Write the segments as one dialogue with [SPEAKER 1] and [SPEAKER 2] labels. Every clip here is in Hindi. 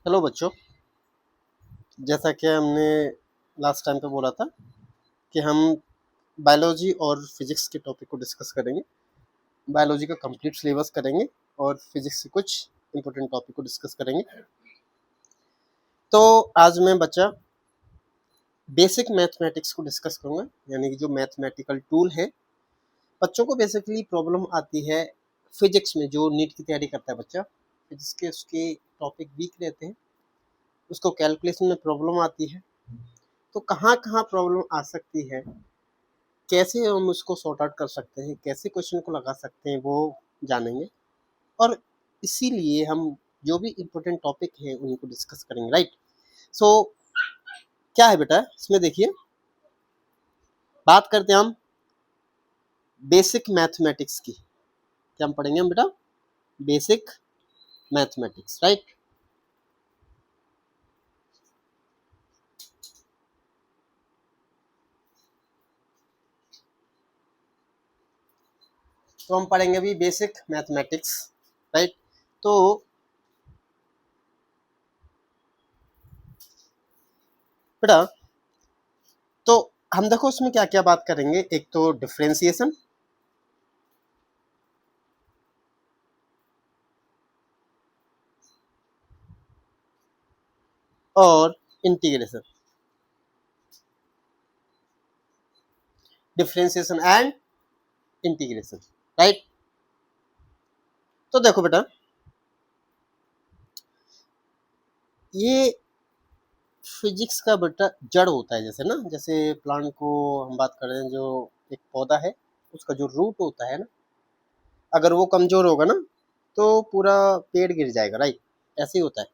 [SPEAKER 1] हेलो बच्चों, जैसा कि हमने लास्ट टाइम पे बोला था कि हम बायोलॉजी और फिजिक्स के टॉपिक को डिस्कस करेंगे। बायोलॉजी का कंप्लीट सिलेबस करेंगे और फिजिक्स के कुछ इंपॉर्टेंट टॉपिक को डिस्कस करेंगे। तो आज मैं बच्चा बेसिक मैथमेटिक्स को डिस्कस करूँगा, यानी कि जो मैथमेटिकल टूल है। बच्चों को बेसिकली प्रॉब्लम आती है फिजिक्स में, जो नीट की तैयारी करता है बच्चा, फिजिक्स के उसके टॉपिक वीक रहते हैं, उसको कैलकुलेशन में प्रॉब्लम आती है। तो कहाँ कहाँ प्रॉब्लम आ सकती है, कैसे हम उसको सॉर्ट आउट कर सकते हैं, कैसे क्वेश्चन को लगा सकते हैं, वो जानेंगे। और इसीलिए हम जो भी इम्पोर्टेंट टॉपिक है उन्हीं को डिस्कस करेंगे, राइट। सो क्या है बेटा, इसमें देखिए, बात करते हैं हम बेसिक मैथमेटिक्स की। क्या हम पढ़ेंगे हम बेटा? Basic mathematics, right. तो हम पढ़ेंगे अभी बेसिक मैथमेटिक्स, राइट। तो बेटा, तो हम देखो उसमें क्या क्या बात करेंगे। एक तो डिफरेंशिएशन, और integration, differentiation and integration, right. तो देखो बेटा, ये फिजिक्स का बेटा जड़ होता है। जैसे ना, जैसे प्लांट को हम बात कर रहे हैं, जो एक पौधा है उसका जो रूट होता है ना, अगर वो कमजोर होगा ना तो पूरा पेड़ गिर जाएगा, राइट। ऐसे ही होता है।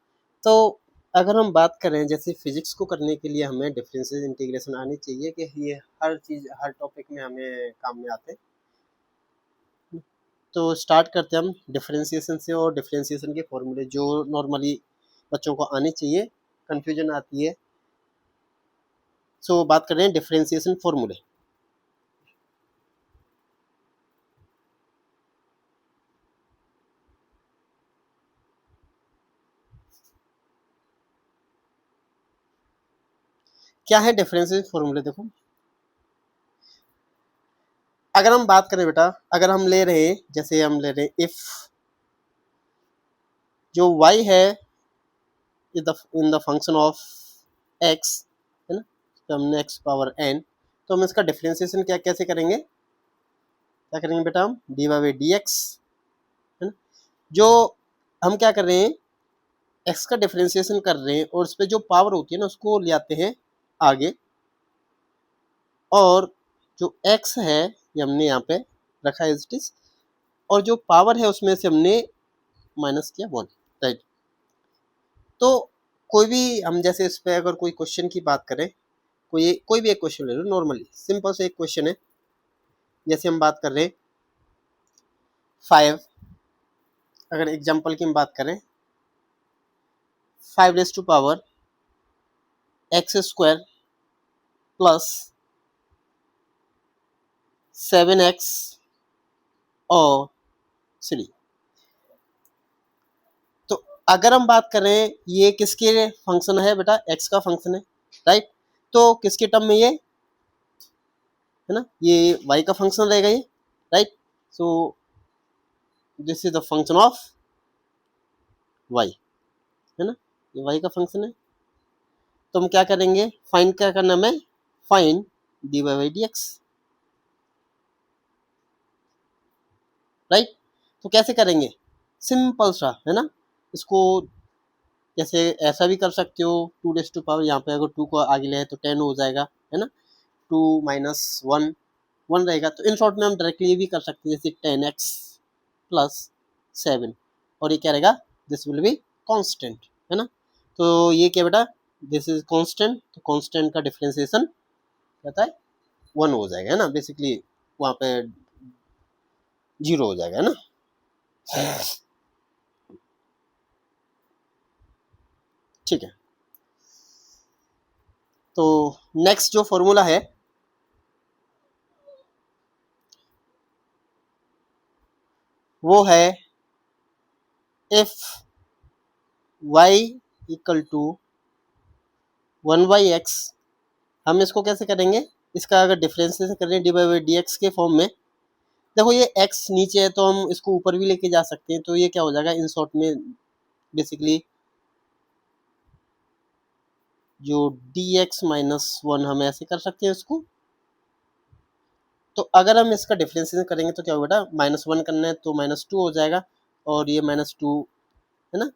[SPEAKER 1] तो अगर हम बात करें, जैसे फिजिक्स को करने के लिए हमें डिफरेंशियल इंटीग्रेशन आनी चाहिए, कि ये हर चीज हर टॉपिक में हमें काम में आते हैं। तो स्टार्ट करते हैं हम डिफरेंशिएशन से, और डिफरेंशिएशन के फॉर्मूले जो नॉर्मली बच्चों को आने चाहिए, कंफ्यूजन आती है। सो बात कर रहे हैं डिफरेंशिएशन फॉर्मूले। क्या है डिफरेंशिएशन फॉर्मूले? देखो, अगर हम बात करें बेटा, अगर हम ले रहे हैं, जैसे हम ले रहे हैं इफ जो y है इन द फंक्शन ऑफ x, है ना, तो हमने x पावर n, तो हम इसका डिफरेंशिएशन क्या कैसे करेंगे? क्या करेंगे बेटा? हम D Y by D X, है ना। जो हम क्या कर रहे हैं, x का डिफरेंशिएशन कर रहे हैं, और उस पर जो पावर होती है ना उसको ले आते हैं आगे, और जो x है ये हमने यहाँ पे रखा है एज इट इज, और जो पावर है उसमें से हमने माइनस किया 1, राइट। तो कोई भी हम, जैसे इस पे अगर कोई क्वेश्चन की बात करें, कोई भी एक क्वेश्चन ले लो, नॉर्मली सिंपल से एक क्वेश्चन है। जैसे हम बात कर रहे हैं 5, अगर एग्जांपल की हम बात करें, 5 raise to power X square plus 7x और 3। तो अगर हम बात करें, ये किसके फंक्शन है बेटा? x का फंक्शन है, राइट। तो किसके टर्म में ये है ना, ये y का फंक्शन रहेगा ये, right. So this is the function of y, है ना, ये y का फंक्शन है। तो हम क्या करेंगे, फाइंड क्या करना है, find D Y by D X, right. तो कैसे करेंगे? सिंपल सा है ना, इसको जैसे ऐसा भी कर सकते हो, 2 रेज टू पावर, यहाँ पे अगर 2 को आगे ले तो 10 हो जाएगा, है ना। 2 माइनस 1 1 रहेगा। तो इन शॉर्ट में हम डायरेक्टली ये भी कर सकते हैं, जैसे 10x प्लस 7, और ये क्या रहेगा? दिस विल बी कांस्टेंट, है ना। तो ये क्या बेटा? दिस इज कांस्टेंट, तो कांस्टेंट का डिफरेंशिएशन कहता है 1 हो जाएगा, है ना, बेसिकली वहाँ पे 0 हो जाएगा, है ना। ठीक है। तो नेक्स्ट जो फॉर्मूला है वो है if y equal to 1/x। हम इसको कैसे करेंगे, इसका अगर डिफरेंशिएशन करें डी बाई डी एक्स के फॉर्म में, देखो ये x नीचे है तो हम इसको ऊपर भी लेके जा सकते हैं, तो ये क्या हो जाएगा इन शॉर्ट में बेसिकली जो dx माइनस 1 हम ऐसे कर सकते हैं इसको। तो अगर हम इसका डिफरेंशिएशन करेंगे तो क्या होगा बेटा, -1 करना है तो -2 हो जाएगा, और ये -2 है ना,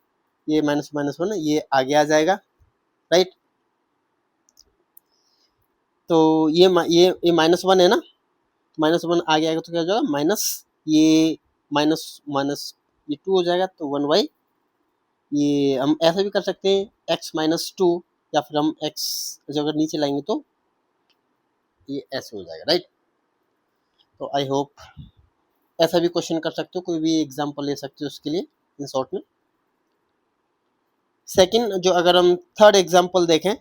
[SPEAKER 1] ये -1 ये आगे आ जाएगा, राइट। तो ये -1 है ना, -1 आगे आएगा तो क्या हो जाएगा माइनस, ये माइनस माइनस ये 2 हो जाएगा, तो 1/, ये हम ऐसा भी कर सकते हैं x-2, या फिर हम x जो अगर नीचे लाएंगे तो ये ऐसे हो जाएगा, राइट। तो आई होप ऐसा भी क्वेश्चन कर सकते हो, कोई भी एग्जांपल ले सकते हो उसके लिए इन शॉर्ट में। सेकंड जो अगर हम थर्ड एग्जांपल देखें,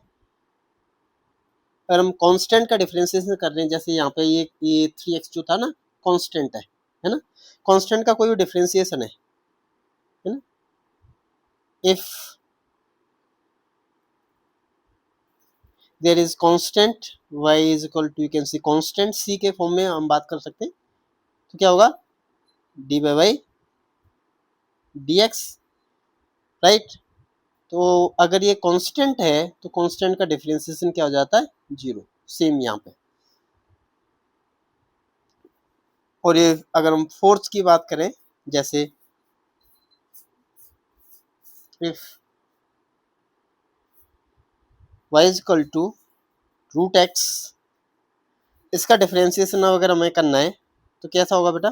[SPEAKER 1] अगर हम कांस्टेंट का डिफरेंशिएशन कर रहे हैं, जैसे यहाँ पे ये 3x जो था ना कांस्टेंट है ना, कांस्टेंट का कोई भी डिफरेंशिएशन है ना, if there is constant y is equal to, you can see constant c के फॉर्म में हम बात कर सकते हैं, तो क्या होगा D by Y D X, right. तो अगर ये कांस्टेंट है तो कांस्टेंट का डिफरेंशिएशन क्या हो जाता है 0, सेम यहाँ पे। और ये अगर हम फोर्स की बात करें, जैसे if y is equal to root X, इसका डिफरेंशिएशन अगर हमें करना है तो कैसा होगा बेटा,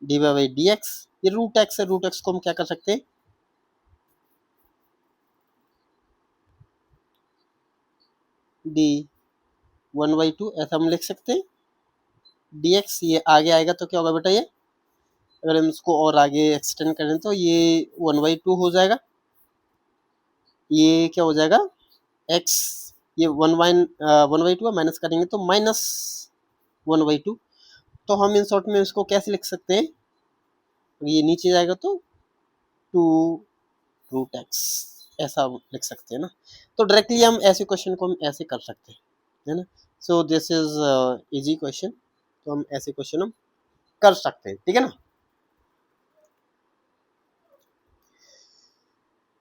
[SPEAKER 1] D by by D X, ये रूट एक्स है, रूट एक्स को हम क्या कर सकते हैं डी 1/2 ऐसा हम लिख सकते हैं, डी एक्स ये आगे आएगा तो क्या होगा बेटा, ये अगर हम इसको और आगे एक्सटेंड करें तो ये 1/2 हो जाएगा, ये क्या हो जाएगा x, ये 1/2 माइनस करेंगे तो -1/2। तो हम इन शॉर्ट में इसको कैसे लिख सकते हैं, ये नीचे जाएगा तो 2 रूट एक्स ऐसा लिख सकते हैं ना। तो डायरेक्टली हम ऐसे क्वेश्चन को हम ऐसे कर सकते हैं, है ना। So this is easy question, तो हम ऐसे क्वेश्चन हम कर सकते हैं, ठीक है ना।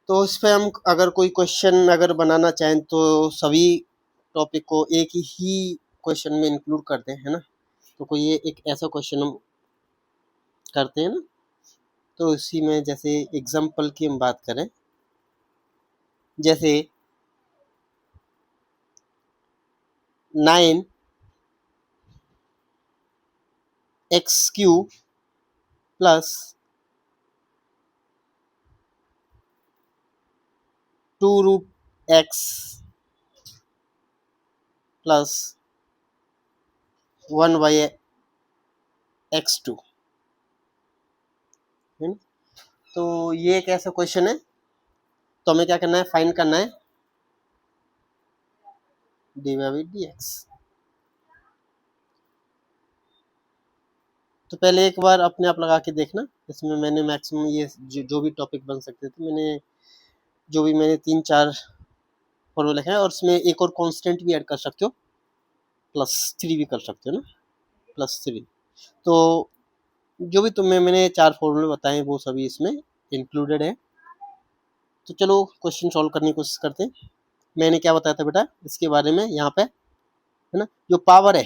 [SPEAKER 1] तो इस पे हम अगर कोई क्वेश्चन अगर बनाना चाहें तो सभी टॉपिक को एक ही क्वेश्चन में इंक्लूड करते हैं, है ना। तो कोई ये एक ऐसा क्वेश्चन हम करते हैं ना, तो इसी में जैसे एग्जांपल की हम बात करें, जैसे 9x³ plus 2 root x plus 1/x2, है ना। तो ये एक ऐसा क्वेश्चन है, तो हमें क्या करना है, फाइंड करना है डी बाई डी एक्स। तो पहले एक बार अपने आप लगा के देखना, इसमें मैंने मैक्सिमम ये जो भी टॉपिक बन सकते थे मैंने 3-4 फॉर्मूला लिखा है, और इसमें एक और कांस्टेंट भी ऐड कर सकते हो, +3 भी कर सकते हो ना, +3। तो जो भी मैंने 4 फॉर्मूले बताए वो सभी इसमें इंक्लूडेड है। तो चलो क्वेश्चन सॉल्व करने की कोशिश करते हैं। मैंने क्या बताया था बेटा इसके बारे में, यहाँ पे है ना, जो पावर है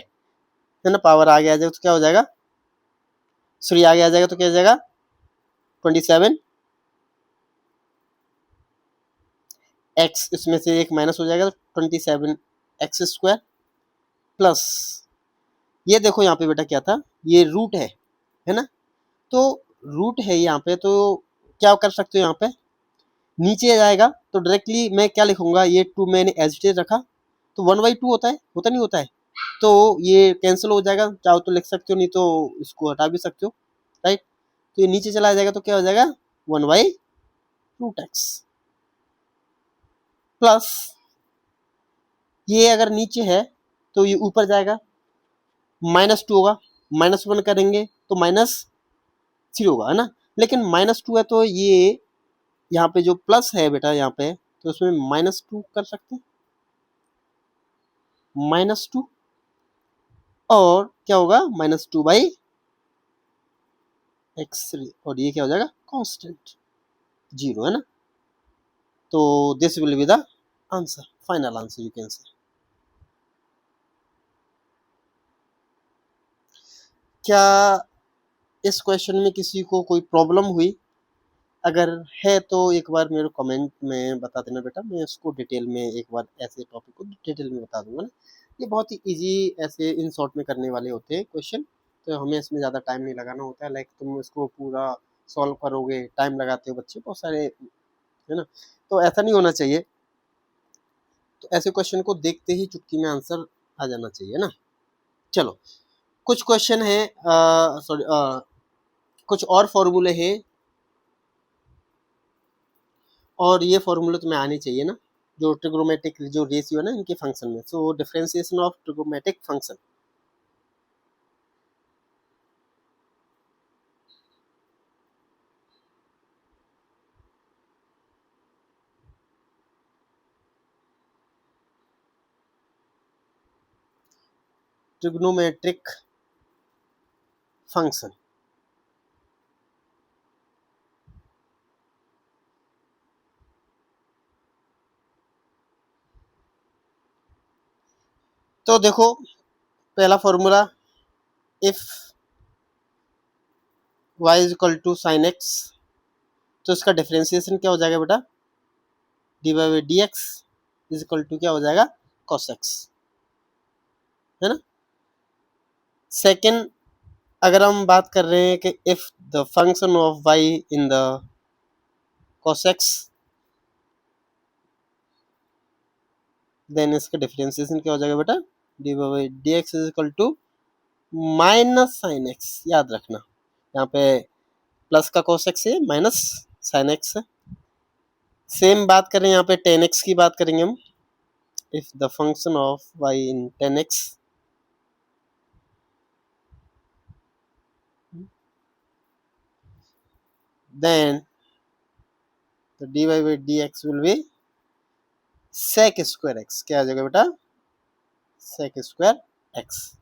[SPEAKER 1] ना, पावर आगे आ जाएगा तो क्या हो जाएगा, सॉरी आगे आ जाएगा तो क्या हो जाएगा 27, x इसमें से एक माइनस हो जाएगा तो 27x² प्लस, ये देखो यहाँ पे बेटा क्या था, ये रूट है ना। तो रूट है यहाँ पे, तो क्या कर सकते हो, यहाँ पे नीचे जाएगा तो डायरेक्टली मैं क्या लिखूंगा, ये 2 मैंने एज इट इज रखा तो 1/2 होता है, होता नहीं होता है, तो ये कैंसिल हो जाएगा, चाहो तो लिख सकते हो नहीं तो इसको हटा भी सकते हो, राइट। तो ये नीचे चला जाएगा तो क्या हो जाएगा 1/√x प्लस, ये अगर नीचे है तो ये ऊपर जाएगा, -2 होगा, -1 करेंगे तो -3 होगा, है ना। लेकिन -2 है तो ये यहाँ पे जो प्लस है बेटा यहाँ पे, तो उसमें -2 कर सकते हैं, -2, और क्या होगा -2/x3, और ये क्या हो जाएगा कांस्टेंट 0 है ना। तो this will be the answer, final answer you can say. क्या इस क्वेश्चन में किसी को कोई प्रॉब्लम हुई? अगर है तो एक बार मेरे कमेंट में बता देना बेटा, मैं उसको डिटेल में एक बार ऐसे टॉपिक को डिटेल में बता दूंगा ना। ये बहुत ही इजी ऐसे इन शॉर्ट में करने वाले होते हैं क्वेश्चन, तो हमें इसमें ज़्यादा टाइम नहीं लगाना होता है। लाइक तुम इसको पूरा सॉल्व करोगे, टाइम लगाते हो बच्चे बहुत सारे, है ना, तो ऐसा नहीं होना चाहिए। तो ऐसे क्वेश्चन को देखते ही चुटकी में आंसर आ जाना चाहिए ना। चलो कुछ क्वेश्चन है, सॉरी कुछ और फॉर्मूले हैं, और ये फॉर्मूला तुम्हें आनी चाहिए ना, जो ट्रिग्नोमेट्रिक जो रेशियो है ना इनके फंक्शन में। So differentiation of trigonometric function, trigonometric function. तो देखो पहला formula, if y is equal to sine x, तो इसका डिफरेंशिएशन क्या हो जाएगा बेटा, D Y by D x is equal to क्या हो जाएगा cos x, है ना। सेकेंड, अगर हम बात कर रहे हैं कि if the function of y in the cos x, then इसका डिफरेंशिएशन क्या हो जाएगा बेटा, D Y by D x is equal to minus sine X. याद रखना यहाँ पे प्लस का cos x है, माइनस साइन एक्स है। सेम बात करें यहाँ पे tan x की बात करेंगे हम, if the function of y in tan x, then the dy by dx will be sec square x। क्या आ जाएगा बेटा, sec square x।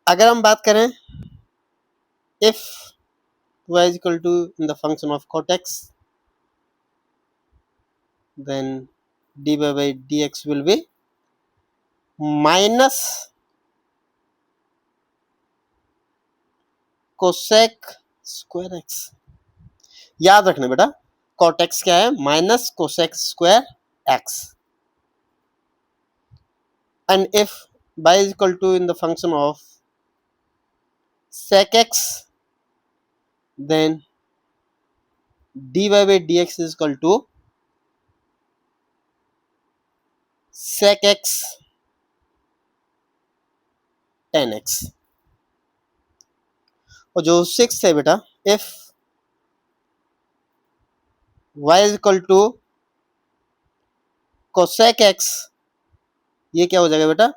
[SPEAKER 1] अगर हम बात करें if y is equal to in the function of cot x, then dy by dx will be minus cosec square x। याद रखना बेटा cot x क्या है, minus cosec square x। and if y is equal to in the function of sec x, then dy by dx is equal to sec x tan x। और जो सिक्स है बेटा, if y is equal to cosec x, ये क्या हो जाएगा बेटा,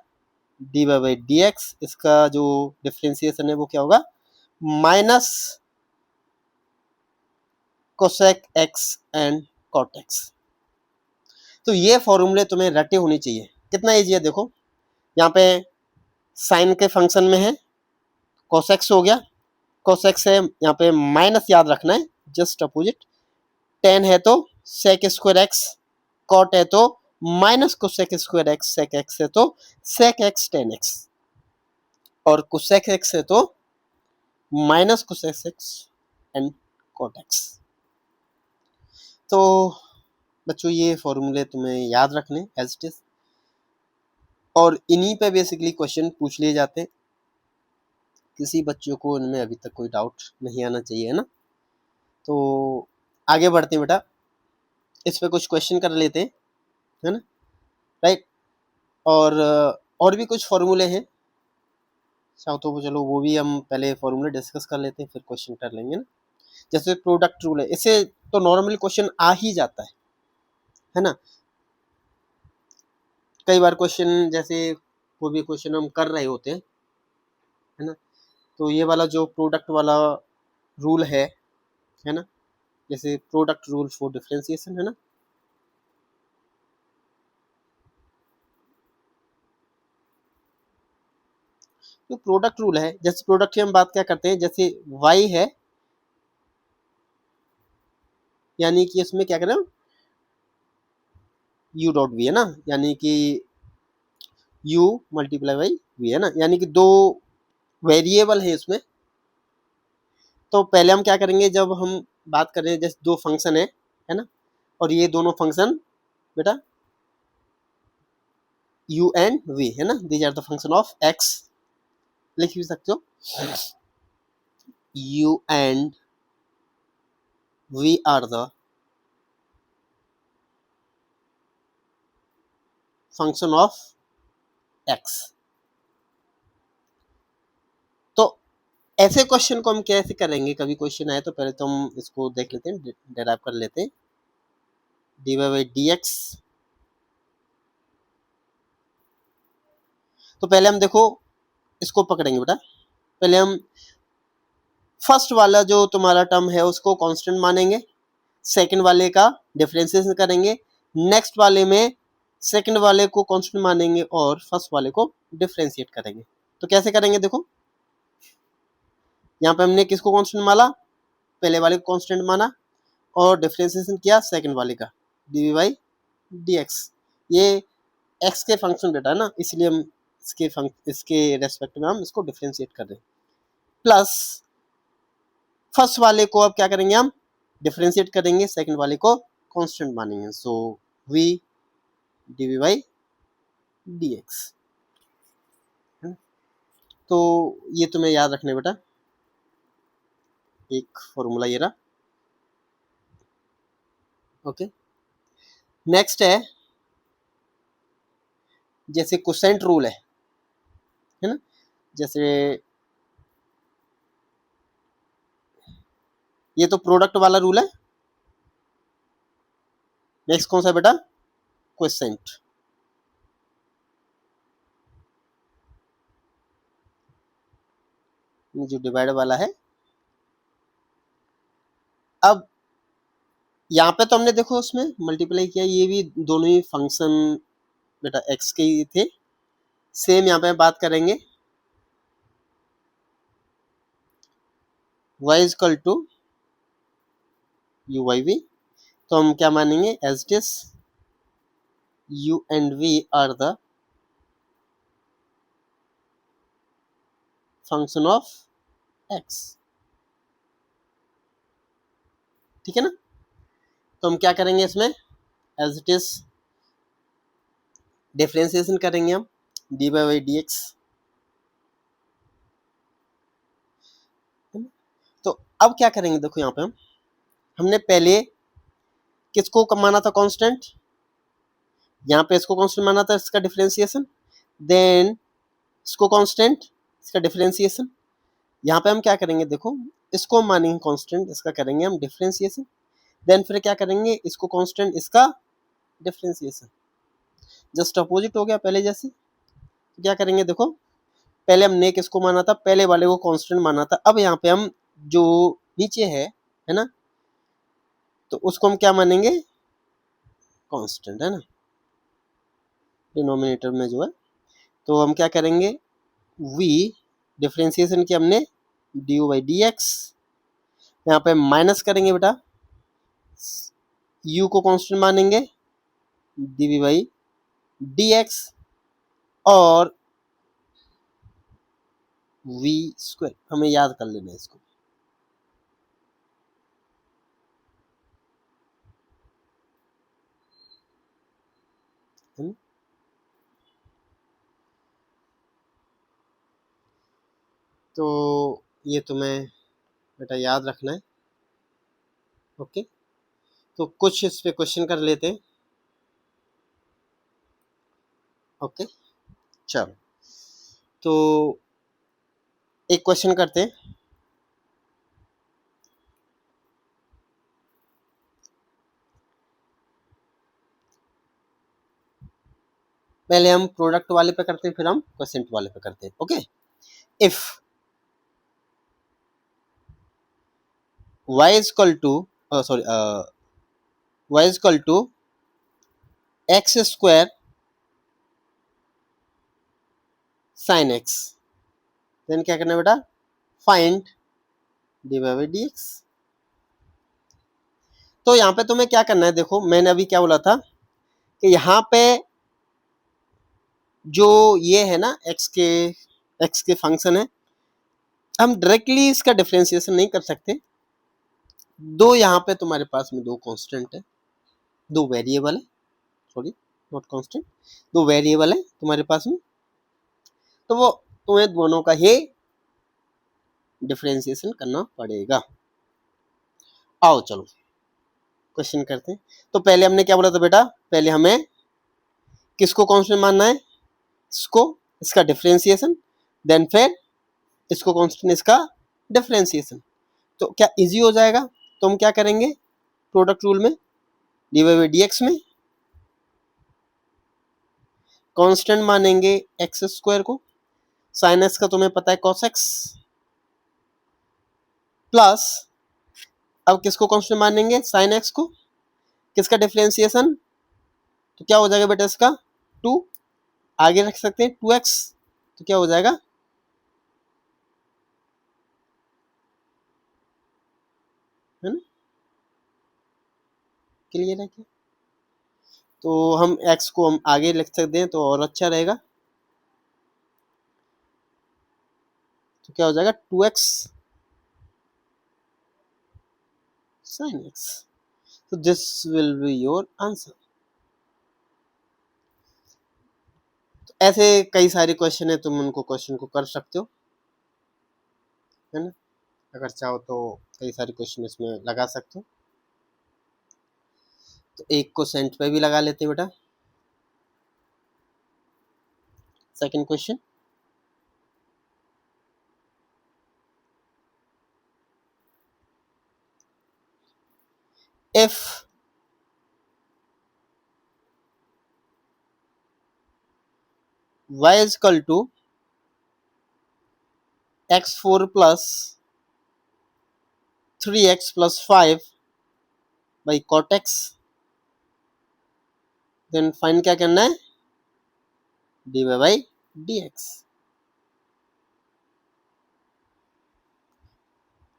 [SPEAKER 1] dy by dx, इसका जो डिफरेंशिएशन है वो क्या होगा, minus cosec x and cot x। तो ये फॉर्मूले तुम्हें रटे होनी चाहिए। कितना इजी है देखो, यहाँ पे साइन के फंक्शन में है cos x हो गया, cos x है यहाँ पे माइनस, याद रखना है जस्ट अपोजिट, tan है तो sec स्क्वायर x, cot है तो minus cosec square x, sec x है तो sec x tan x, और cosec x है तो minus cosec x and cot x। तो बच्चों ये फॉर्मूले तुम्हें याद रखने एज इट इज, और इन्हीं पे बेसिकली क्वेश्चन पूछ लिए जाते हैं। किसी बच्चों को इनमें अभी तक कोई डाउट नहीं आना चाहिए, है ना। तो आगे बढ़ते हैं बेटा, इस पे कुछ क्वेश्चन कर लेते हैं, है ना, राइट। और भी कुछ फॉर्मूले हैं, तो चलो वो भी हम पहले फॉर्मूले डिस्कस कर लेते हैं, फिर क्वेश्चन कर लेंगे ना। जैसे प्रोडक्ट रूल है, इससे तो नॉर्मली क्वेश्चन आ ही जाता है ना। कई बार क्वेश्चन जैसे कोई भी क्वेश्चन हम कर रहे होते हैं, है ना। तो ये वाला जो प्रोडक्ट वाला रूल है ना, जैसे प्रोडक्ट रूल फॉर डिफरेंशिएशन है ना, तो प्रोडक्ट रूल है, जैसे प्रोडक्ट की हम बात क्या करते हैं, जैसे y है, यानी कि इसमें क्या करें, u डॉट v है ना, यानी कि u मल्टीप्लाई बाई v है ना, यानी कि दो वेरिएबल है इसमें। तो पहले हम क्या करेंगे, जब हम बात करें जैसे दो फंक्शन है ना, और ये दोनों फंक्शन बेटा u एंड v है ना, these are the function of x, लिख भी सकते हो u and v are the function of x। तो ऐसे क्वेश्चन को हम कैसे करेंगे, कभी क्वेश्चन आए तो पहले तो हम इसको देख लेते हैं, डेराइव कर लेते हैं, dy बाई dx। तो पहले हम देखो इसको पकड़ेंगे बेटा, पहले हम फर्स्ट वाला जो तुम्हारा टर्म है उसको कांस्टेंट मानेंगे, सेकंड वाले का डिफरेंशिएशन करेंगे, नेक्स्ट वाले में सेकंड वाले को कांस्टेंट मानेंगे और फर्स्ट वाले को डिफरेंशिएट करेंगे। तो कैसे करेंगे, देखो यहाँ पे हमने किसको कांस्टेंट माना, पहले वाले को कांस्टेंट माना और डिफरेंशिएशन किया सेकंड वाले का, डी बाई डी एक्स। ये एक्स के फंक्शन बेटा है ना, इसलिए हम इसके रेस्पेक्ट में हम इसको डिफरेंशिएट कर रहे हैं। प्लस फर्स्ट वाले को अब क्या करेंगे, हम डिफरेंशिएट करेंगे, सेकंड वाले को कांस्टेंट मानेंगे, सो v dv बाई dx। तो ये तुम्हें याद रखना बेटा, एक फॉर्मूला ये रहा। ओके, नेक्स्ट है जैसे कोसेंट रूल है ना, जैसे ये तो प्रोडक्ट वाला रूल है। नेक्स्ट कौन सा बेटा, कोसेंट। जो डिवाइड वाला है। अब यहाँ पे तो हमने देखो उसमें मल्टीप्लाई किया, ये भी दोनों ही फंक्शन बेटा x के ही थे। सेम यहाँ पे बात करेंगे y इजकल टू u बाई v, तो हम क्या मानेंगे, as it is u and v are the function of x, ठीक है ना। तो हम क्या करेंगे इसमें, एज इट इज डिफरेंशिएशन करेंगे हम डी बाई डी एक्स। तो अब क्या करेंगे, देखो यहाँ पे हमने पहले किसको माना था कांस्टेंट, यहाँ पे इसको कांस्टेंट माना था, इसका डिफरेंशिएशन, देन इसको कांस्टेंट, इसका डिफरेंशिएशन। यहाँ पे हम क्या करेंगे, देखो इसको मानेंगे कांस्टेंट, इसका करेंगे हम डिफरेंशिएशन, देन फिर क्या करेंगे, इसको कांस्टेंट, इसका डिफरेंशिएशन। जस्ट अपोजिट हो गया पहले जैसे। तो क्या करेंगे, देखो पहले हमने किसको माना था, पहले वाले को कांस्टेंट माना था। अब यहाँ पे हम जो नीचे है ना, तो उसको हम क्या मानेंगे, कांस्टेंट है ना, डिनोमिनेटर में जो है। तो हम क्या करेंगे, v डिफरेंशिएशन की हमने डी बाई डी एक्स, यहाँ पे माइनस करेंगे बेटा, u को कांस्टेंट मानेंगे, dv बाई डी एक्स, और v स्क्वायर, हमें याद कर लेना है इसको। तो ये तुम्हें बेटा याद रखना है। ओके, तो कुछ इस पे क्वेश्चन कर लेते हैं। ओके, चलो तो एक क्वेश्चन करते हैं। पहले हम प्रोडक्ट वाले पे करते हैं, फिर हम क्वेश्चन वाले पे करते हैं। Okay, if y is equal to y is equal to x square sin x, then क्या करना है बेटा, फाइंड dy by dx। तो यहाँ पे तुम्हें क्या करना है, देखो मैंने अभी क्या बोला था कि यहाँ पे जो ये है ना x के फंक्शन है, हम डायरेक्टली इसका डिफरेंशिएशन नहीं कर सकते। दो यहाँ पे तुम्हारे पास में दो कांस्टेंट है, दो वेरिएबल है, सॉरी नॉट कांस्टेंट, दो वेरिएबल है तुम्हारे पास में, तो वो तुम्हें दोनों का ही डिफरेंशिएशन करना पड़ेगा। आओ चलो क्वेश्चन करते हैं। तो पहले हमने क्या बोला था बेटा, पहले हमें किसको कांस्टेंट मानना है, इसको, इसका डिफरेंशिएशन, देन फिर इसको कांस्टेंट, इसका डिफरेंशिएशन। तो क्या इजी हो जाएगा, तो हम क्या करेंगे, प्रोडक्ट रूल में D Y by D X में कांस्टेंट मानेंगे एक्स स्क्वायर को, साइन एक्स का तुम्हें पता है कॉस एक्स, प्लस अब किसको कांस्टेंट मानेंगे, साइन एक्स को, किसका डिफरेंशिएशन, तो क्या हो जाएगा बेटा इसका 2, आगे रख सकते हैं 2x, तो क्या हो जाएगा, है ना, क्लियर है क्या। तो हम x को हम आगे लिख सकते हैं तो और अच्छा रहेगा, तो क्या हो जाएगा 2x sin x। तो this will be your answer. तो ऐसे कई सारे क्वेश्चन है, तुम उनको क्वेश्चन को कर सकते हो, है ना, अगर चाहो तो कई सारे क्वेश्चन इसमें लगा सकते हो। तो एक को सेंट पे भी लगा लेते हैं बेटा। Second question, if y is equal to x4 plus 3x plus 5 by cot x, then find क्या करना है, dy by dx।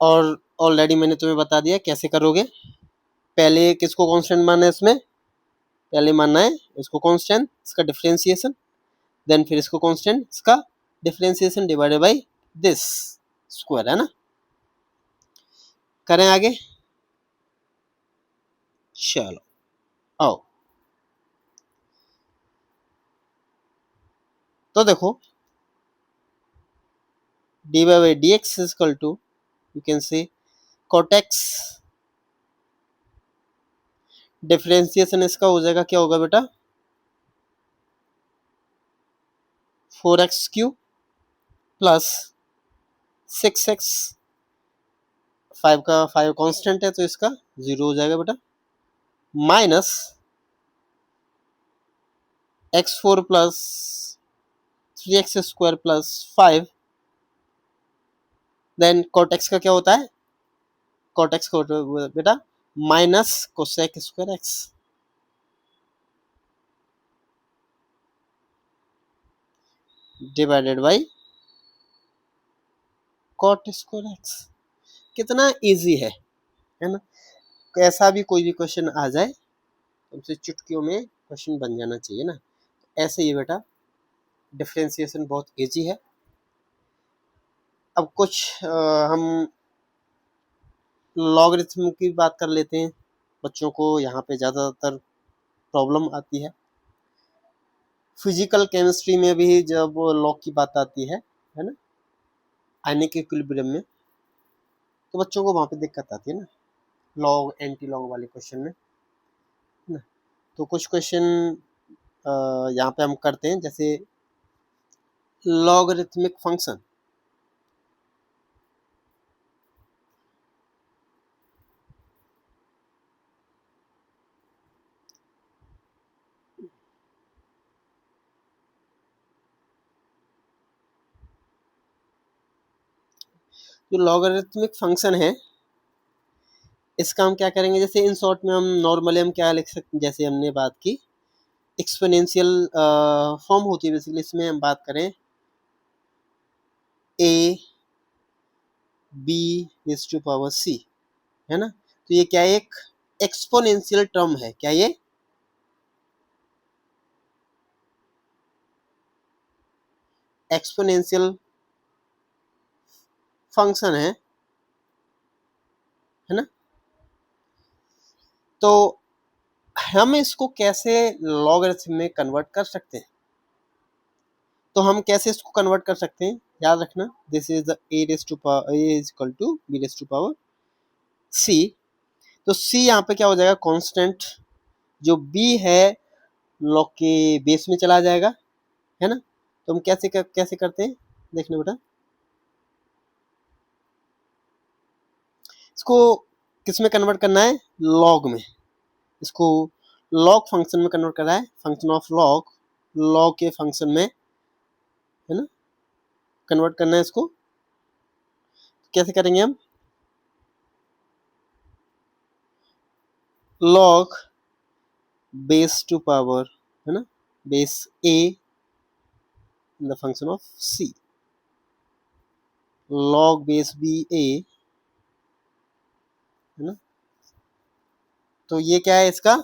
[SPEAKER 1] और ऑलरेडी मैंने तुम्हें बता दिया कैसे करोगे, पहले किसको कांस्टेंट मानना है, इसमें पहले मानना है इसको कांस्टेंट, इसका डिफरेंशिएशन, देन फिर इसको कांस्टेंट, इसका differentiation divided by this square, है ना। करें आगे, चलो आओ। तो देखो dy by dx is equal to, you can say cot x, differentiation इसका हो जाएगा, क्या होगा बेटा 4x क्यूब प्लस 6x, 5 का 5 कांस्टेंट है तो इसका 0 हो जाएगा बेटा, minus x4 plus 3x square plus 5, then cot x का क्या होता है, cot x का बेटा minus cosec square x, divided by cot square x। कितना इजी है ना, कैसा भी कोई भी क्वेश्चन आ जाए तुमसे चुटकियों में क्वेश्चन बन जाना चाहिए ना। ऐसे ही बेटा डिफरेंशिएशन बहुत इजी है। अब कुछ हम लॉगरिथम की बात कर लेते हैं, बच्चों को यहाँ पे ज़्यादातर प्रॉब्लम आती है। फिजिकल केमिस्ट्री में भी जब लॉग की बात आती है ना, आयनिक इक्विलिब्रियम में, तो बच्चों को वहाँ पे दिक्कत आती है ना, लॉग एंटी लॉग वाले क्वेश्चन में, है ना। तो कुछ क्वेश्चन यहाँ पे हम करते हैं, जैसे लॉगरिथमिक फंक्शन, जो लॉगरिथमिक फंक्शन है इसका हम क्या करेंगे, जैसे इन शॉर्ट में हम नॉर्मली हम क्या लिख सकते हैं, जैसे हमने बात की एक्सपोनेंशियल फॉर्म होती है बेसिकली, इसमें हम बात करें A B raise to power C, है ना। तो ये क्या है, एक एक्सपोनेंशियल टर्म है, क्या ये एक्सपोनेंशियल फंक्शन है ना। तो हम इसको कैसे लॉगरिथम में कन्वर्ट कर सकते हैं, तो हम कैसे इसको कन्वर्ट कर सकते हैं, याद रखना this is the A raise to power A is equal to B raise to power C. तो सी यहाँ पे क्या हो जाएगा, कांस्टेंट, जो बी है लॉग के बेस में चला जाएगा, है ना। तो हम कैसे करते हैं, देखना बेटा, इसको किस में कन्वर्ट करना है, लॉग में, इसको लॉग फंक्शन में कन्वर्ट करना है, फंक्शन ऑफ लॉग, लॉग के फंक्शन में, है ना, कन्वर्ट करना है इसको। कैसे करेंगे हम, लॉग बेस टू पावर, है ना, base A in the function of C, log base B A, है ना। तो ये क्या है इसका,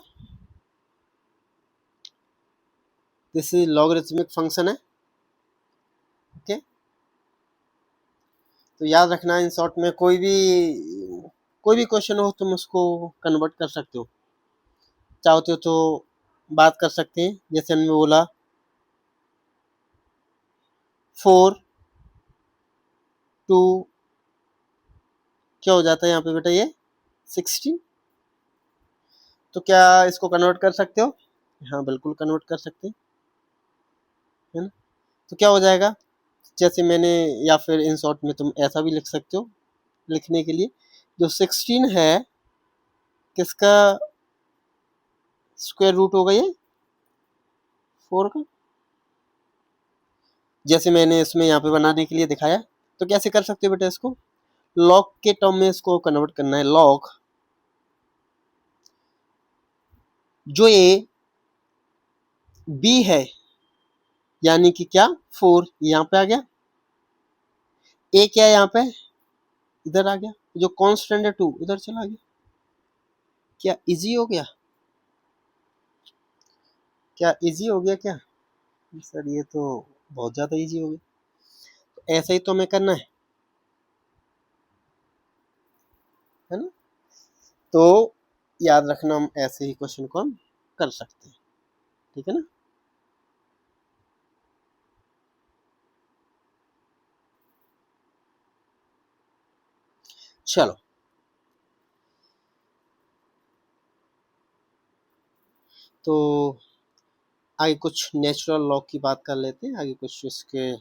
[SPEAKER 1] दिस इज लॉगरिथमिक फंक्शन है, ओके। तो याद रखना इन शॉर्ट में कोई भी क्वेश्चन हो तुम उसको कन्वर्ट कर सकते हो, चाहते हो तो बात कर सकते हैं, जैसे हमने बोला 4 2 क्या हो जाता है यहाँ पे बेटा, ये 16, तो क्या इसको कन्वर्ट कर सकते हो, हाँ बिल्कुल कन्वर्ट कर सकते हैं, है ना। तो क्या हो जाएगा, जैसे मैंने, या फिर इन शॉर्ट में तुम ऐसा भी लिख सकते हो, लिखने के लिए जो 16 है किसका स्क्वायर रूट होगा, ये 4 का, जैसे मैंने इसमें यहाँ पे बनाने के लिए दिखाया। तो कैसे कर सकते हो बेटा, इसको लॉग के टर्म में इसको कन्वर्ट करना है, लॉग जो ये बी है, यानी कि क्या 4 यहाँ पे आ गया, ए क्या है यहाँ पे इधर आ गया, जो कांस्टेंट है 2 इधर चला गया, क्या इजी हो गया, क्या इजी हो गया क्या, सर ये तो बहुत ज़्यादा इजी हो गया। तो ऐसा ही तो हमें करना है ना। तो याद रखना हम ऐसे ही क्वेश्चन को हम कर सकते हैं, ठीक है ना। चलो, तो आगे कुछ नेचुरल लॉ की बात कर लेते हैं, आगे कुछ इसके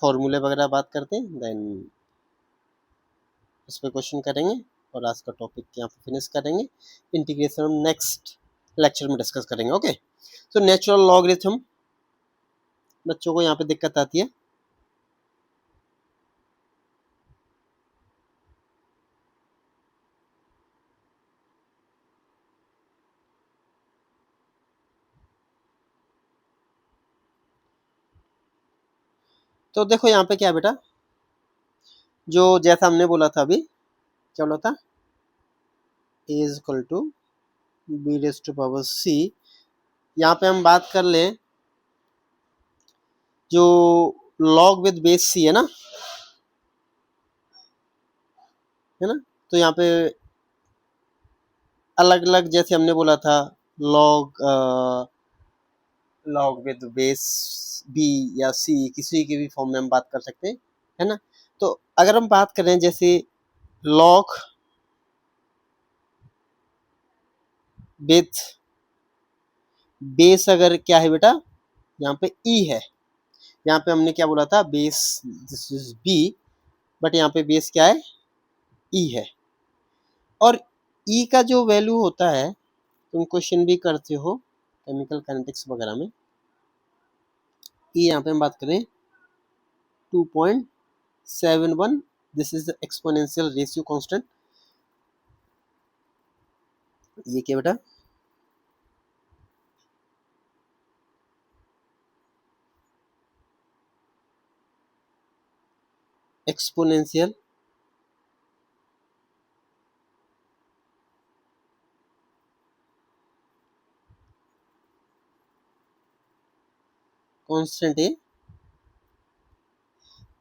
[SPEAKER 1] फॉर्मूले वगैरह बात करते हैं, देन इस पर क्वेश्चन करेंगे और आज का टॉपिक यहाँ पे फिनिश करेंगे। इंटीग्रेशन हम नेक्स्ट लेक्चर में डिस्कस करेंगे, ओके। तो नेचुरल लॉगरिथम बच्चों को यहाँ पे दिक्कत आती है, तो देखो यहाँ पे क्या है बेटा, जो जैसा हमने बोला था अभी, क्या बोला था, A is equal to B raise to power C. यहाँ पे हम बात कर लें जो लॉग विद बेस सी है ना, है ना। तो यहाँ पे अलग अलग, जैसे हमने बोला था log log with base B या सी, किसी के भी फॉर्म में हम बात कर सकते हैं, है ना। तो अगर हम बात करें जैसे लॉग विथ बेस, अगर क्या है बेटा, यहाँ पे ई है, यहाँ पे हमने क्या बोला था, base this is B, but यहाँ पे बेस क्या है, ई है। और ई का जो वैल्यू होता है, तुम क्वेश्चन भी करते हो केमिकल काइनेटिक्स वगैरह में, ई यहाँ पे हम बात करें 2.71, this is the exponential ratio constant, ये क्या बेटा, एक्सपोनेंशियल कांस्टेंट है।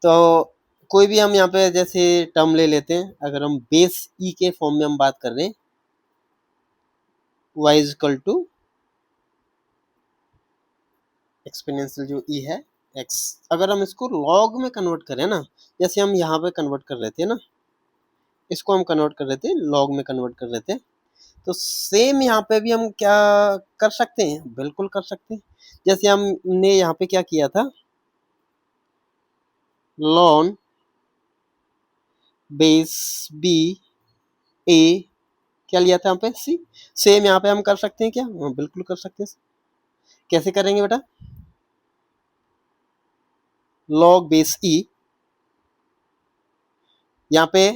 [SPEAKER 1] तो कोई भी हम यहाँ पे जैसे टर्म ले लेते हैं, अगर हम बेस ई के फॉर्म में हम बात कर रहे हैं, y is equal to exponential जो ई है x। अगर हम इसको लॉग में कन्वर्ट करें ना, जैसे हम यहाँ पे कन्वर्ट कर रहे थे ना, इसको हम कन्वर्ट कर रहे थे, लॉग में कन्वर्ट कर रहे थे, तो सेम यहाँ पे भी हम क्या कर सकते हैं, बिल्कुल कर सकते हैं। जैसे हमने यहाँ पे क्या किया था, लॉन बेस बी ए क्या लिया था यहाँ पे सी, सेम यहाँ पे हम कर सकते हैं क्या, बिल्कुल कर सकते हैं। कैसे करेंगे बेटा, लॉग बेस ई, यहाँ पे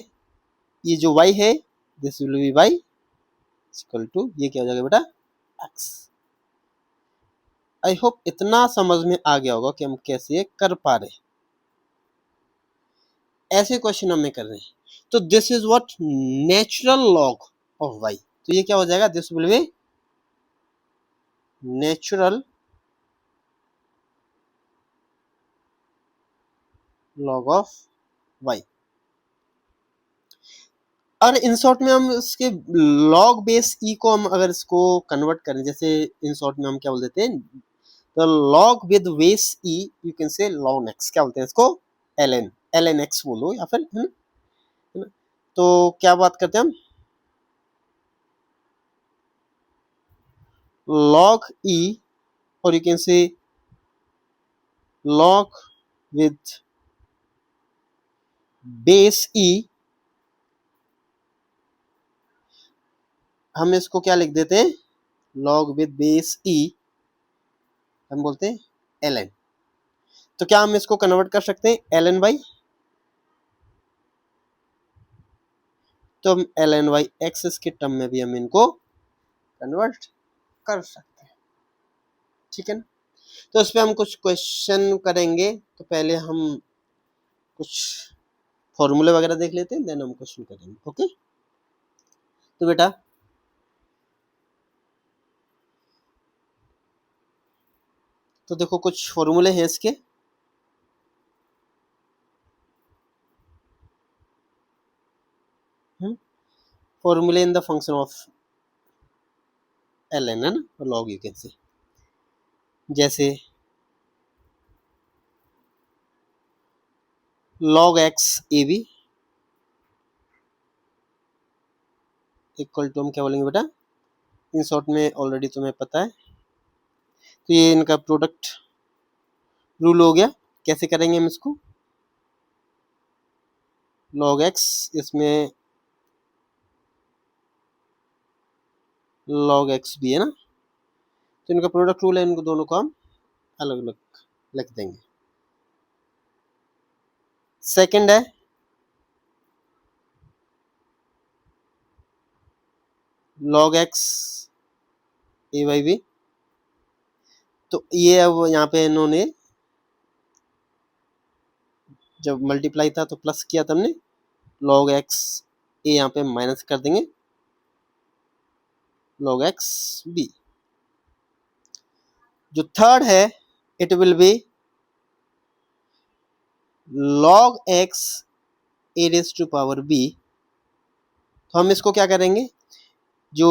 [SPEAKER 1] ये जो y है this will be y equal to, ये क्या हो जाएगा बेटा x। आई होप इतना समझ में आ गया होगा कि हम कैसे कर पा रहे हैं, ऐसे क्वेश्चन हमें कर रहे हैं। तो this is what natural log of y, तो ये क्या हो जाएगा, this will B natural log of y। और इन शॉर्ट में हम इसके लॉग बेस ई को हम अगर इसको कन्वर्ट करें, जैसे इन शॉर्ट में हम क्या बोल देते हैं, तो log with base E U can say log x, क्या बोलते हैं इसको, एल एन एक्स बोलो या फिर, है ना। तो क्या बात करते हैं हम, log e, और you can say log with base e, हम इसको क्या लिख देते हैं, log with base e हम बोलते हैं ln। तो क्या हम इसको कन्वर्ट कर सकते हैं ln बाई, तो हम ln बाई एक्स के टर्म में भी हम इनको कन्वर्ट कर सकते हैं, ठीक है ना। तो इस पे हम कुछ क्वेश्चन करेंगे, तो पहले हम कुछ फॉर्मूले वगैरह देख लेते हैं, देन हम क्वेश्चन करेंगे, ओके। तो बेटा तो देखो कुछ फॉर्मूले हैं इसके, फॉर्मूले इन द फंक्शन ऑफ ln, है ना, और log यू कैन से, जैसे log x A B equal to, हम क्या बोलेंगे बेटा, इन शॉर्ट में ऑलरेडी तुम्हें पता है, तो ये इनका प्रोडक्ट रूल हो गया। कैसे करेंगे हम इसको, log x, इसमें log x भी है ना, तो इनका प्रोडक्ट रूल है, इनको दोनों को हम अलग अलग लिख देंगे। सेकंड है log x A by B, तो ये अब यहाँ पे इन्होंने जब मल्टीप्लाई था तो प्लस किया था हमने, log x ए यहाँ पे माइनस कर देंगे log x b। जो थर्ड है it will be log x A raise to power b, तो हम इसको क्या करेंगे, जो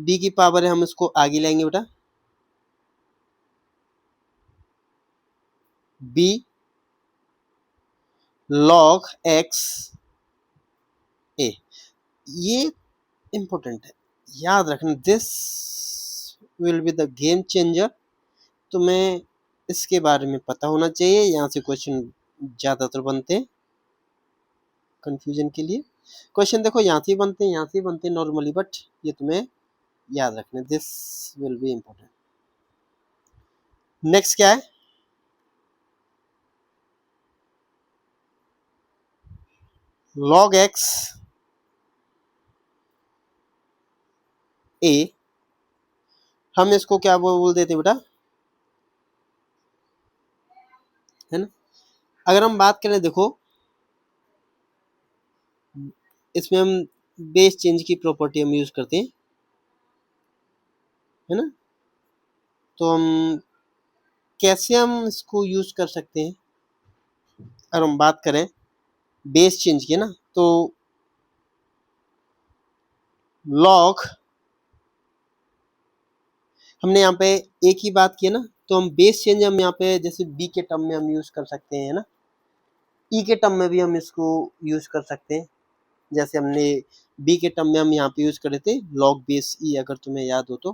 [SPEAKER 1] b की पावर है हम इसको आगे लाएंगे बेटा, b log x a, ये इंपॉर्टेंट है, याद रखना, this will be the game changer. तुम्हें इसके बारे में पता होना चाहिए, यहाँ से क्वेश्चन ज्यादातर बनते हैं कंफ्यूजन के लिए। क्वेश्चन देखो यहाँ से बनते हैं, यहाँ से बनते हैं नॉर्मली, बट ये तुम्हें याद रखना, this will be important. Next क्या है, log x ए, हम इसको क्या बोल देते बेटा, है ना। अगर हम बात करें, देखो इसमें हम बेस चेंज की प्रॉपर्टी हम यूज करते हैं, है ना। तो हम कैसे हम इसको यूज कर सकते हैं, अगर हम बात करें बेस चेंज की, ना, तो लॉग, हमने यहाँ पे एक ही बात की है ना, तो हम बेस चेंज हम यहाँ पे जैसे बी के टर्म में हम यूज कर सकते हैं ना, ई के टर्म में भी हम इसको यूज कर सकते हैं। जैसे हमने बी के टर्म में हम यहाँ पे यूज कर रहे थे लॉग बेस ई, अगर तुम्हें याद हो तो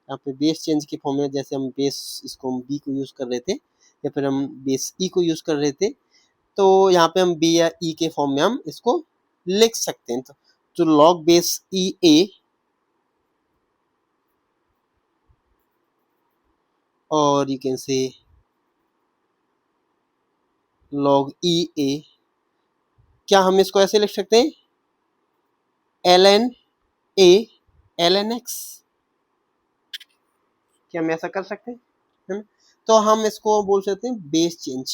[SPEAKER 1] यहाँ पे बेस चेंज के फॉर्म में जैसे हम बेस इसको हम बी को यूज कर रहे थे, या फिर हम बेस ई को यूज कर रहे थे, तो यहाँ पे हम बी या ई के फॉर्म में हम इसको लिख सकते हैं। तो लॉग बेस ई ए और यू कैन से log ई ए, क्या हम इसको ऐसे लिख सकते हैं ln a ln x, क्या हम ऐसा कर सकते हैं, है ना। तो हम इसको बोल सकते हैं base change,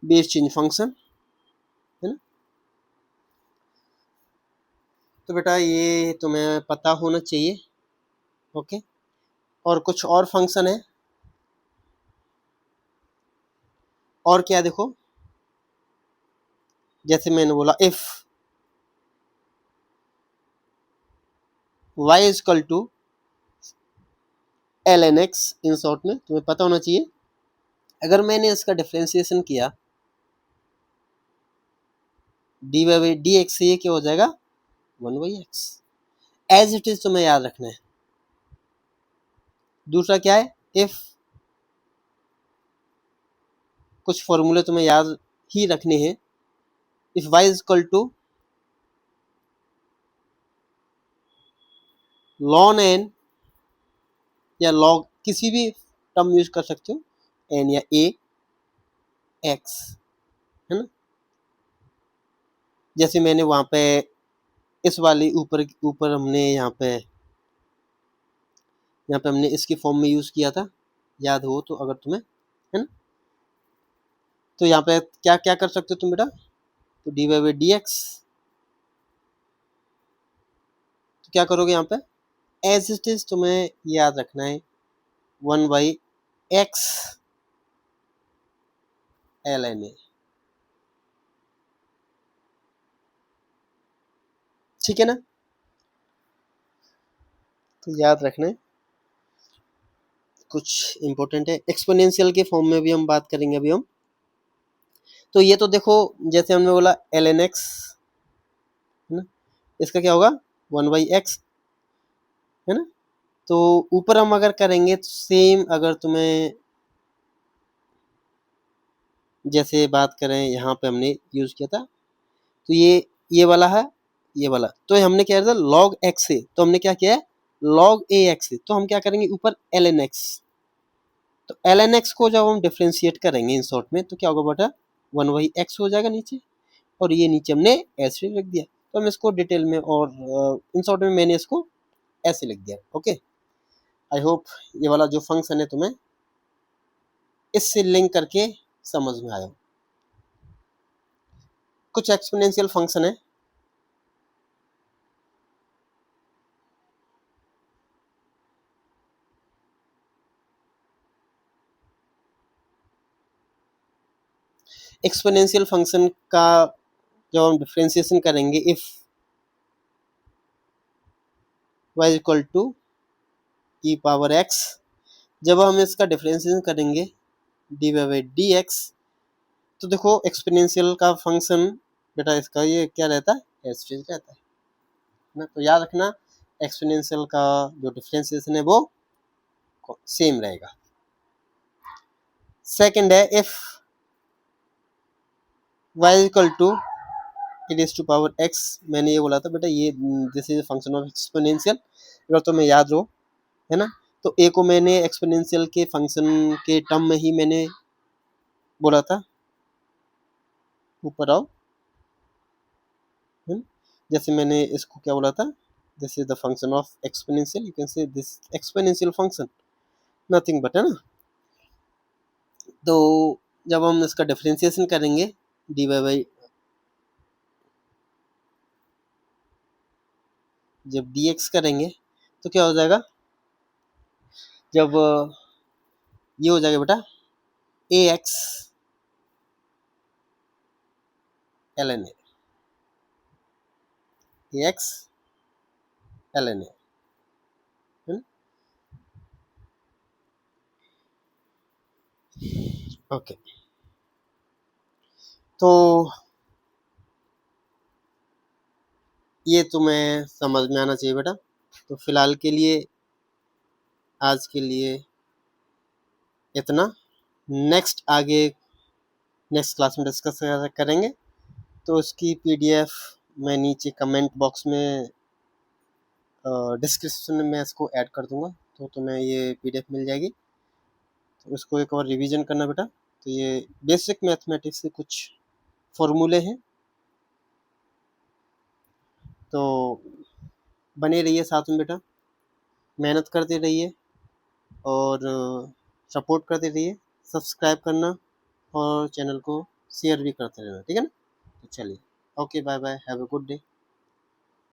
[SPEAKER 1] base change function, है ना। तो बेटा ये तुम्हें पता होना चाहिए, ओके। और कुछ और फंक्शन है, और क्या, देखो जैसे मैंने बोला if y is equal to ln x, in short में तुम्हें पता होना चाहिए, अगर मैंने इसका डिफरेंशिएशन किया डी बाई डी एक्स से, ये क्या हो जाएगा 1/x, एज इट इज तुम्हें याद रखना है। दूसरा क्या है, इफ, कुछ फॉर्मूले तुम्हें याद ही रखने हैं, if y is equal to ln n, या log किसी भी टर्म यूज कर सकते हो, n या a x, है ना। जैसे मैंने वहां पे इस वाली ऊपर ऊपर हमने यहाँ पे हमने इसके फॉर्म में यूज किया था, याद हो तो अगर तुम्हें, है ना। तो यहाँ पे क्या क्या कर सकते हो तुम बेटा, तो डी बाई डी एक्स, तो क्या करोगे यहाँ पे एज इट इज तुम्हें याद रखना है 1/x ln a, ठीक है ना। तो याद रखना है, कुछ इंपॉर्टेंट है। एक्सपोनेंशियल के फॉर्म में भी हम बात करेंगे अभी हम। तो ये तो देखो जैसे हमने बोला ln x, है ना, इसका क्या होगा 1/x, है ना। तो ऊपर हम अगर करेंगे तो सेम, अगर तुम्हें जैसे बात करें यहाँ पे हमने यूज किया था, तो ये वाला है, ये वाला, तो हमने क्या किया था log x से, तो हमने क्या किया है log a x से, तो हम क्या करेंगे ऊपर ln x, तो ln x को जब हम डिफ्रेंशिएट करेंगे इन शॉर्ट में, तो क्या होगा बेटा 1/x हो जाएगा नीचे, और ये नीचे हमने ऐसे लिख दिया। तो हम इसको डिटेल में और इन शॉर्ट में मैंने इसको ऐसे लिख दिया, ओके। आई होप ये वाला जो फंक्शन है तुम्हें इससे लिंक करके समझ में आया। कुछ एक्सपोनेंशियल फंक्शन है, एक्सपोनेंशियल फंक्शन का जब हम डिफरेंशिएशन करेंगे, if y equal to E power x, जब हम इसका डिफरेंशिएशन करेंगे डी बाई डी एक्स, तो देखो एक्सपोनेंशियल का फंक्शन बेटा इसका ये क्या रहता है एज इट इज रहता है ना। तो याद रखना एक्सपोनेंशियल का जो डिफरेंशिएशन है वो सेम रहेगा। सेकंड है if y equal to e raise to power x, मैंने ये बोला था बेटा ये this is function of exponential, अगर तुम्हें याद हो, है ना। तो a को मैंने एक्सपोनेंशियल के फंक्शन के टर्म में ही मैंने बोला था, ऊपर आओ, जैसे मैंने इसको क्या बोला था, this is the function of exponential, you can say this exponential function, nothing but, है ना। तो जब हम इसका डिफरेंशिएशन करेंगे डी वाई बाई, जब डी एक्स करेंगे तो क्या हो जाएगा, जब ये हो जाएगा बेटा A x l n A x l n A, okay. तो ये तुम्हें समझ में आना चाहिए बेटा। तो फिलहाल के लिए, आज के लिए इतना। नेक्स्ट आगे नेक्स्ट क्लास में डिस्कस करेंगे। तो उसकी पीडीएफ मैं नीचे कमेंट बॉक्स में डिस्क्रिप्शन में इसको ऐड कर दूंगा, तो तुम्हें ये पीडीएफ मिल जाएगी। तो इसको एक और रिवीजन करना बेटा। तो ये बेसिक मैथमेटिक्स के कुछ फॉर्मूले हैं, तो बने रहिए साथ में बेटा, मेहनत करते रहिए और सपोर्ट करते रहिए। सब्सक्राइब करना और चैनल को शेयर भी करते रहना, ठीक है ना। तो चलिए, okay, bye bye, have a good day.